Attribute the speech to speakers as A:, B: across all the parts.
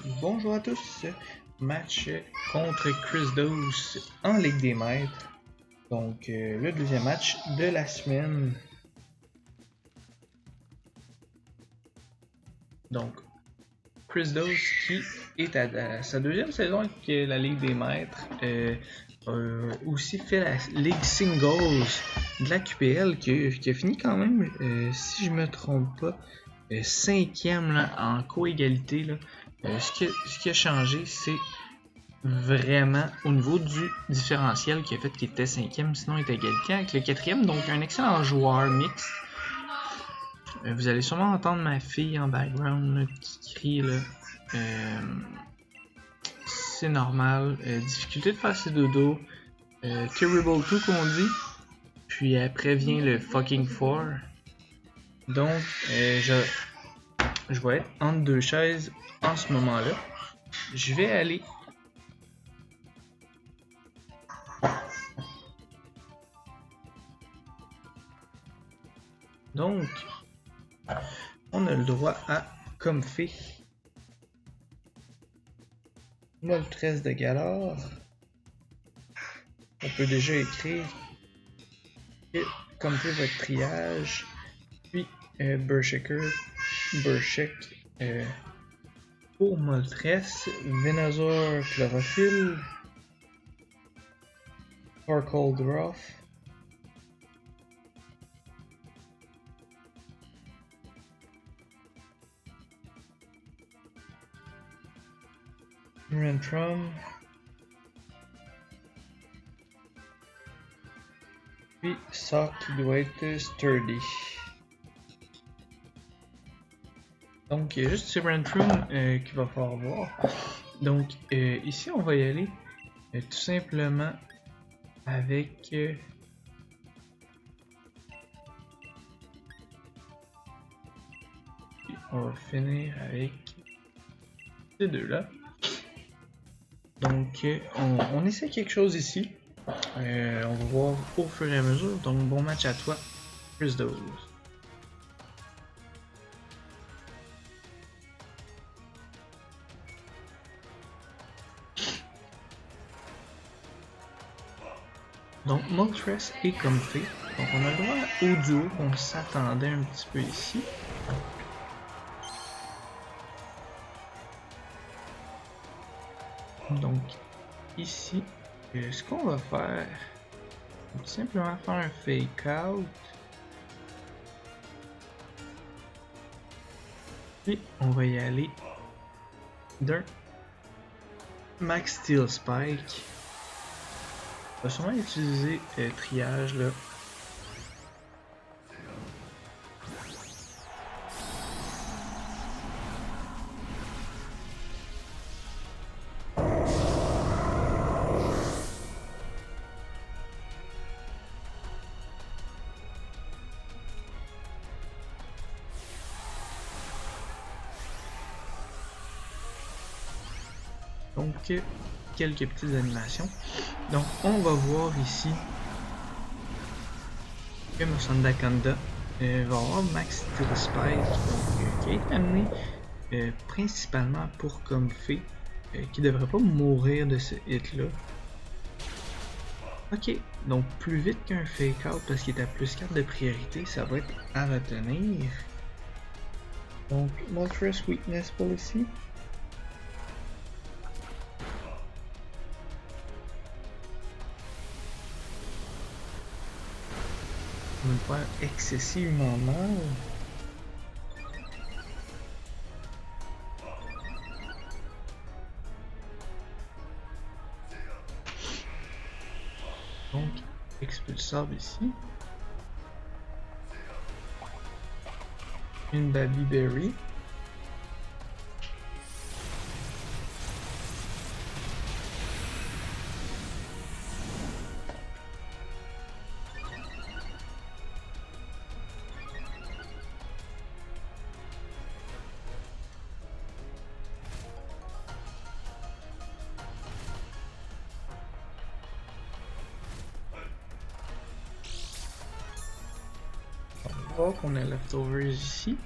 A: Bonjour à tous, match contre Chris Dose en Ligue des Maîtres. Donc le deuxième match de la semaine. Donc Chris Dose qui est à sa deuxième saison avec la Ligue des Maîtres. Aussi fait la Ligue Singles de la QPL qui a fini quand même, si je me trompe pas, 5e là, en co-égalité. Ce qui a changé, c'est vraiment au niveau du différentiel qui a fait qu'il était 5e, sinon il était égalité avec le 4e. Donc un excellent joueur mixte. Vous allez sûrement entendre ma fille en background là, qui crie là. C'est normal. Difficulté de faire ses dodos. Terrible 2 qu'on dit. Puis après vient le fucking 4. Donc je vais être entre deux chaises en ce moment-là. Je vais aller donc on a le droit à Comfy. Moltres de Galar. On peut déjà écrire Comfy votre triage. Puis Berserker. Berserk pour Moltres. Venusaur Chlorophylle. Sparkle Dwarf. Rentrum. Puis Sock qui doit être Sturdy. Donc il y a juste ce Rentrum qu'il va falloir voir. Donc ici on va y aller tout simplement avec on va finir avec ces deux là. Donc on essaie quelque chose ici. On va voir au fur et à mesure. Donc bon match à toi, Chris Dose. Donc Moltres est Comfy. Donc on a le droit au duo qu'on s'attendait un petit peu ici. Donc ici, ce qu'on va faire, on va tout simplement faire un fake out. Puis on va y aller d'un Max Steel Spike. On va sûrement utiliser triage là. Donc quelques petites animations. Donc on va voir ici que Musanda Kanda va avoir Max Steel Spike qui est amené principalement pour Comfy qui devrait pas mourir de ce hit là. Ok, donc plus vite qu'un fake out parce qu'il est à plus 4 de priorité, ça va être à retenir. Donc Moltres Weakness Policy. On va le faire excessivement mal. Donc, expulsable ici. Une Baby Berry. On va voir qu'on a leftovers ici.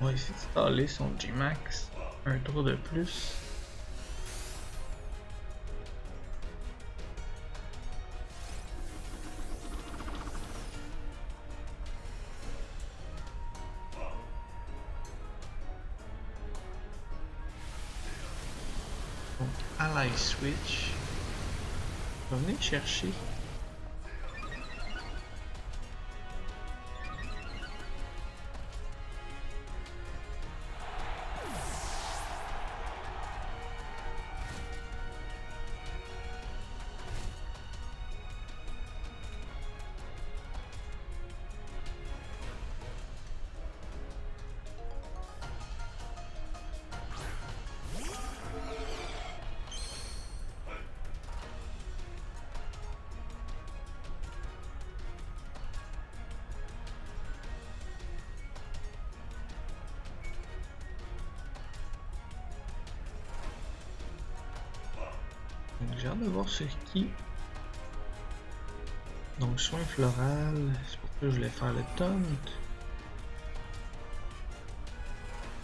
A: On va essayer d'installer son G-Max un tour de plus. Donc, Ally Switch. On va venir chercher. J'ai hâte de voir sur qui. Donc soin floral, c'est pour ça que je voulais faire le taunt.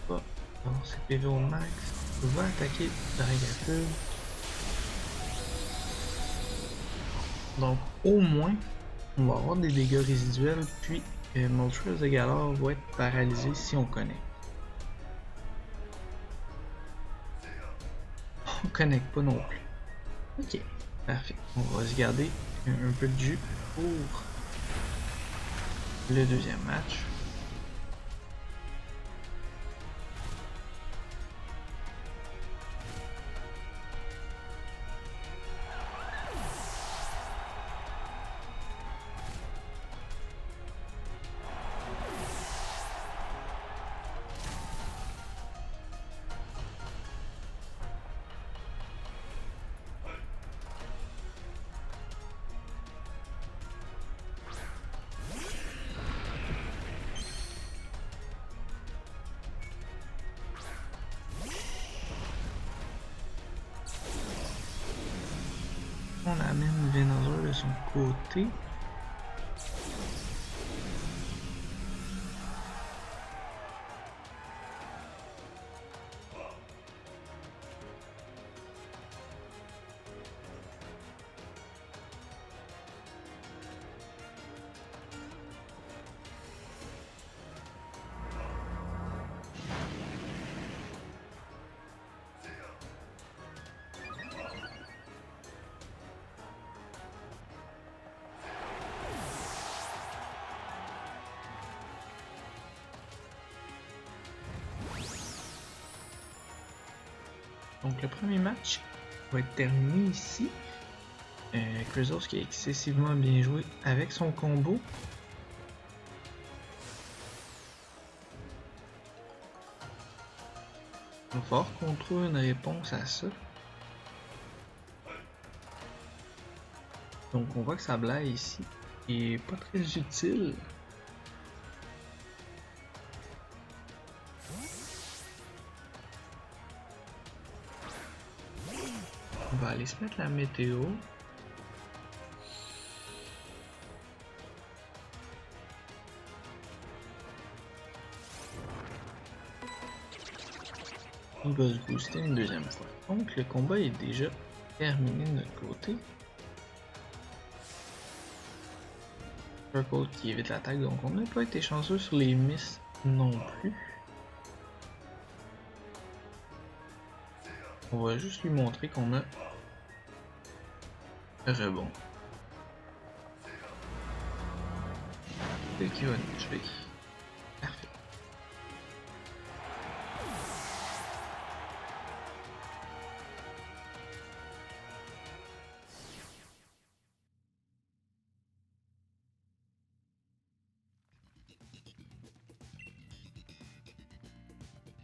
A: Va avoir ses PV au max. Va attaquer Dragapult. Donc au moins, on va avoir des dégâts résiduels, puis Moltres de Galar va être paralysé si on connaît. On connecte pas non plus. Ok, parfait. On va se garder un peu de jus pour le deuxième match. On amène Venusaur de son côté. Donc le premier match va être terminé ici. Crystals qui a excessivement bien joué avec son combo. Il va falloir qu'on trouve une réponse à ça. Donc on voit que sa blague ici est pas très utile. On va aller se mettre la météo. Il va se booster une deuxième fois. Donc le combat est déjà terminé de notre côté. Purple qui évite l'attaque, donc on n'a pas été chanceux sur les miss non plus. On va juste lui montrer qu'on a rebond. Et qui va nous tuer. Parfait.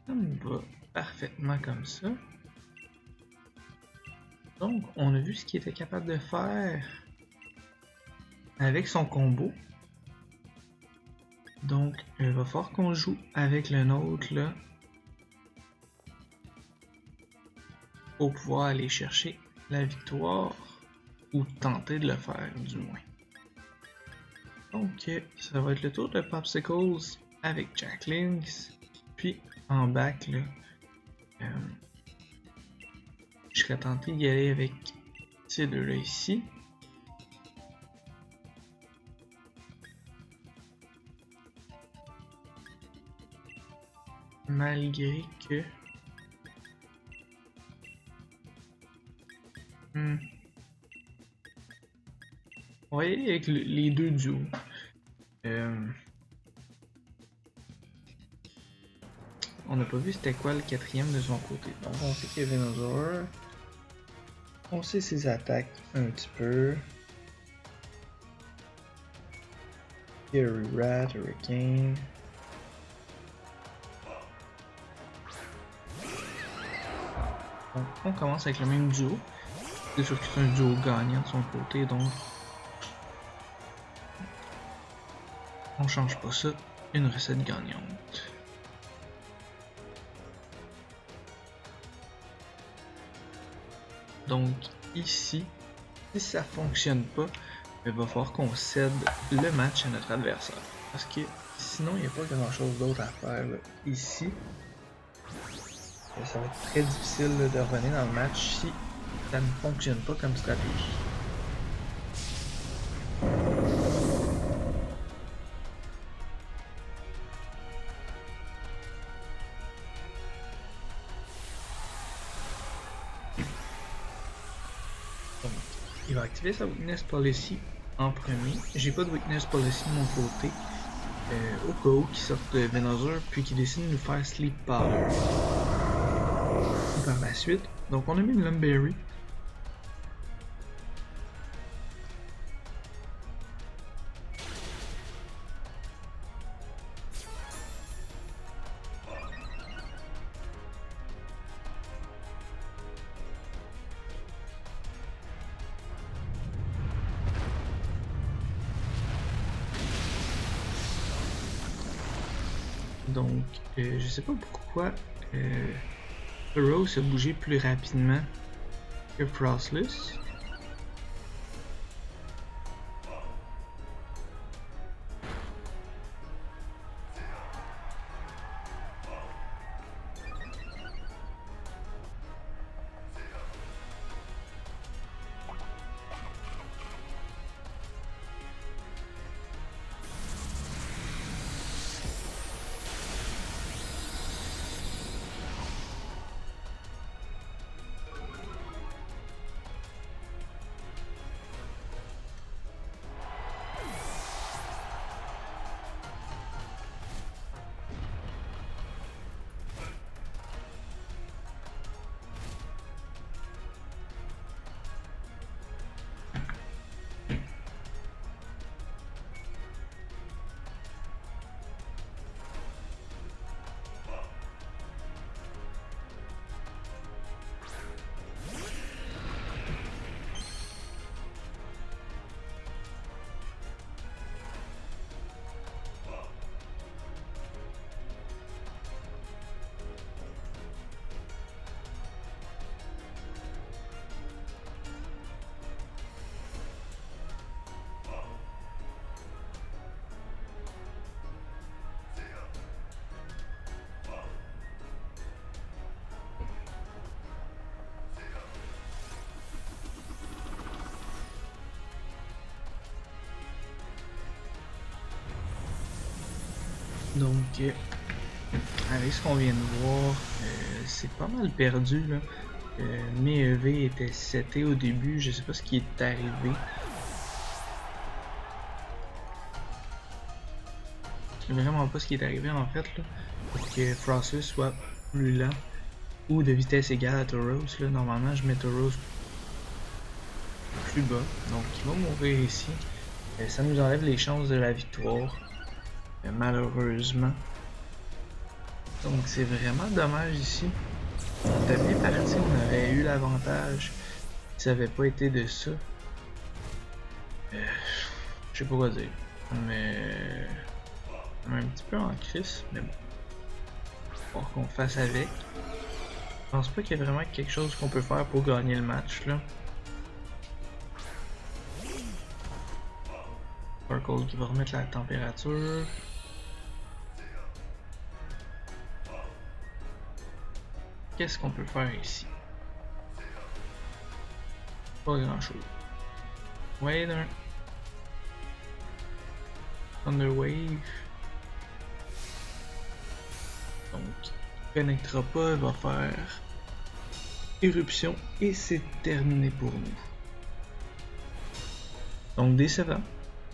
A: Ça me va parfaitement comme ça. Donc, on a vu ce qu'il était capable de faire avec son combo. Donc, il va falloir qu'on joue avec le nôtre là pour pouvoir aller chercher la victoire ou tenter de le faire du moins. Donc, ça va être le tour de Popsicles avec Jack Links. Puis en back, là, je serais tenté d'y aller avec ces deux-là ici. Malgré que... On va y aller avec les deux duos. On n'a pas vu c'était quoi le quatrième de son côté. Donc on sait qu'il y a Venusaur. On sait ses attaques un petit peu. Fury Rat, Hurricane. Donc on commence avec le même duo. C'est sûr que c'est un duo gagnant de son côté, donc on change pas ça. Une recette gagnante. Donc ici, si ça fonctionne pas, il va falloir qu'on cède le match à notre adversaire. Parce que sinon, il n'y a pas grand chose d'autre à faire là. Ici. Ça va être très difficile là, de revenir dans le match si ça ne fonctionne pas comme stratégie. Donc, il va activer sa Weakness Policy en premier. J'ai pas de Weakness Policy de mon côté. Au cas où qu'il sorte de Venusaur puis qu'il décide de nous faire Sleep Powder. Par la suite, donc on a mis une Lum Berry. Donc, je sais pas pourquoi Rose a bougé plus rapidement que Frostless. Donc, avec ce qu'on vient de voir, c'est pas mal perdu là. Mes EV étaient setés au début, je sais pas ce qui est arrivé. Je sais vraiment pas ce qui est arrivé en fait là, pour que Frostless soit plus lent ou de vitesse égale à Tauros. Là, normalement, je mets Tauros plus bas, donc il va mourir ici. Ça nous enlève les chances de la victoire, malheureusement. Donc c'est vraiment dommage ici. On était bien parti, on aurait eu l'avantage si ça n'avait pas été de ça. Je sais pas quoi dire. Mais on est un petit peu en crise, mais bon. Faut qu'on fasse avec. Je pense pas qu'il y ait vraiment quelque chose qu'on peut faire pour gagner le match là. Sparkle qui va remettre la température. qu'est-ce qu'on peut faire ici? Pas grand chose. Wader. Thunder Wave. Donc, il connectera pas, il va faire éruption et c'est terminé pour nous. Donc décevant.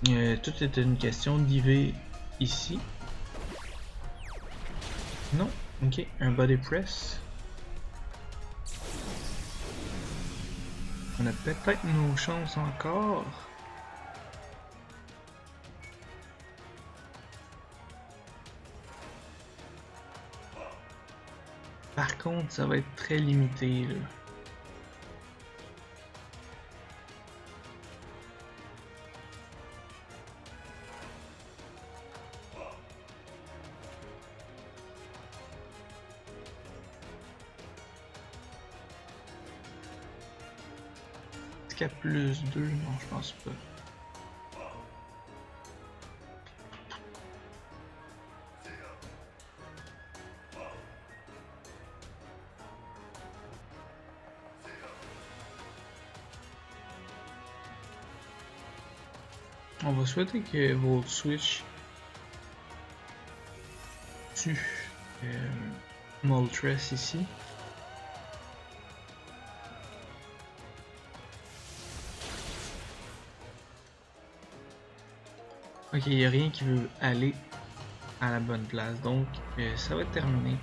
A: Tout était une question d'IV ici. Non, ok, un body press. On a peut-être nos chances encore. Par contre, ça va être très limité là. Est-ce qu'il y a plus 2? Non, je pense pas. On va souhaiter que Volt Switch tue Moltres ici. Ok, il n'y a rien qui veut aller à la bonne place, donc ça va être terminé.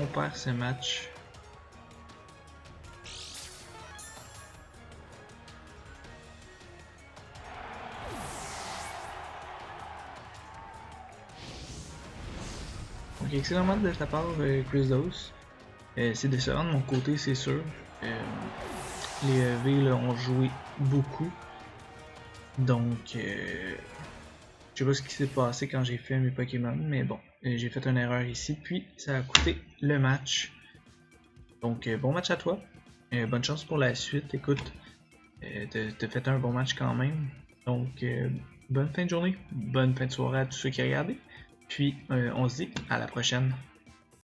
A: On perd ce match. Donc excellent match de ta part, Christos. C'est décevant de mon côté, c'est sûr. Les EV là, ont joué beaucoup. Donc, je sais pas ce qui s'est passé quand j'ai fait mes Pokémon, mais bon, j'ai fait une erreur ici, puis ça a coûté le match. Donc, bon match à toi. Bonne chance pour la suite. Écoute, t'as fait un bon match quand même. Donc, bonne fin de journée, bonne fin de soirée à tous ceux qui regardaient. Puis, on se dit à la prochaine.